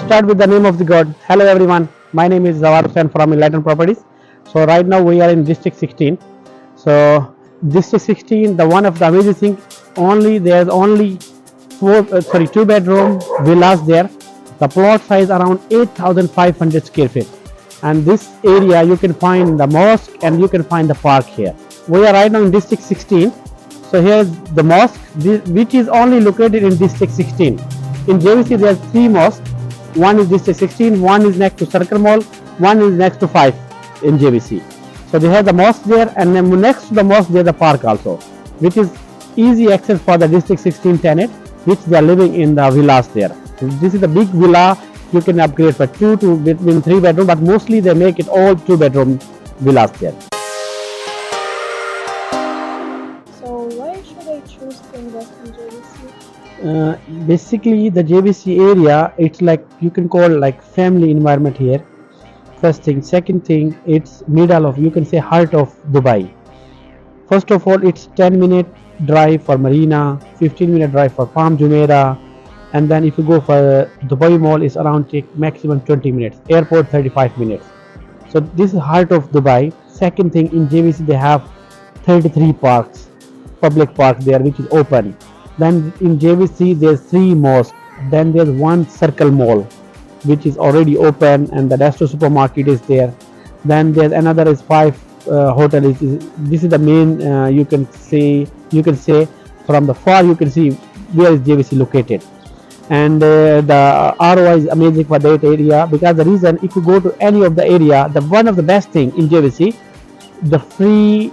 Start with the name of the God. Hello everyone, my name is Zawar Hussain from Enlighten Properties. So right now we are in District 16. So District 16, the one of the amazing thing, there's only two bedroom villas there. The plot size around 8,500 square feet, and this area you can find the mosque and you can find the park here. We are right now in District 16. So here's the mosque, which is only located in District 16. In JVC there's three mosques. One is District 16, one is next to Circle Mall, one is next to 5 in JVC. So they have the mosque there, and then next to the mosque there's the park also, which is easy access for the District 16 tenant, which they are living in the villas there. So this is a big villa. You can upgrade for 2 to between 3 bedroom, but mostly they make it all 2 bedroom villas there. So why should I choose to invest in JVC? Basically the JVC area, it's like you can call like family environment here. First thing. Second thing, it's middle of, you can say, heart of Dubai. First of all, it's 10-minute drive for Marina, 15-minute drive for Palm Jumeirah, and then if you go for Dubai Mall, it's around take maximum 20 minutes. Airport 35 minutes. So this is heart of Dubai. Second thing, in JVC they have 33 parks, public parks there, which is open. Then in JVC there's 3 mosques. Then there's 1 Circle Mall, which is already open, and the Resto supermarket is there. Then there's another is 5 hotel. This is the main. You can say from the far you can see where is JVC located, and the ROI is amazing for that area, because the reason, if you go to any of the area, the one of the best thing in JVC, the free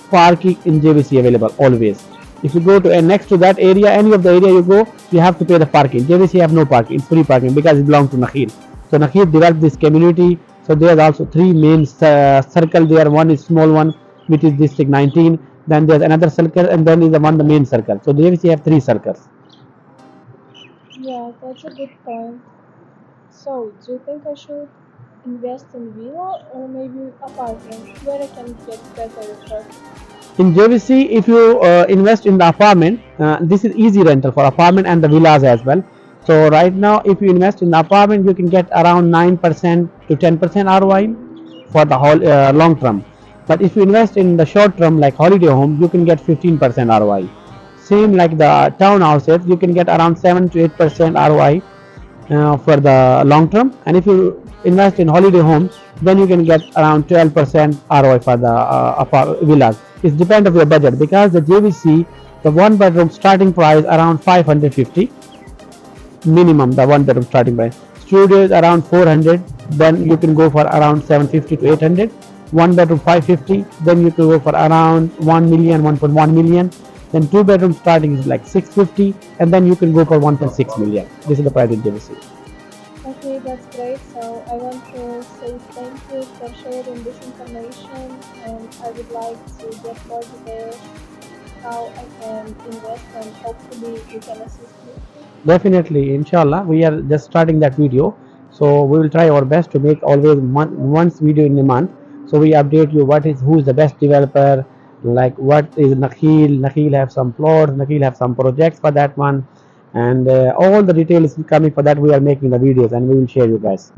parking in JVC available always. If you go to next to that area, any of the area you go, you have to pay the parking. JVC have no parking, it's free parking because it belongs to Nakheel. So Nakheel developed this community. So there are also 3 main circle there. One is small one, which is District 19. Then there's another circle, and then is the main circle. So JVC have 3 circles. Yeah, that's a good point. So, do you think I should invest in villa or maybe apartment where I can get better return? In JVC, if you invest in the apartment, this is easy rental for apartment and the villas as well. So right now, if you invest in the apartment, you can get around 9% to 10% ROI for the whole long term. But if you invest in the short term, like holiday home, you can get 15% ROI. Same like the townhouses, you can get around 7 to 8% ROI for the long term. And if you invest in holiday homes, then you can get around 12% ROI for the villas. It depends on your budget, because the JVC, the 1 bedroom starting price around 550 minimum, the 1 bedroom starting price. Studios around 400, then you can go for around 750 to 800. 1 bedroom 550, then you can go for around 1 million, 1.1 million. Then 2 bedroom starting is like 650, and then you can go for 1.6 million. This is the price in JVC. Okay, that's great. So I want to say thank you for sharing this information, and I would like to get more details how I can invest, and hopefully you can assist me. Definitely, inshallah, we are just starting that video, so we will try our best to make always once video in a month. So we update you who is the best developer, like what is Nakheel. Nakheel have some plots, Nakheel have some projects for that one, and all the details coming for that. We are making the videos and we will share you guys.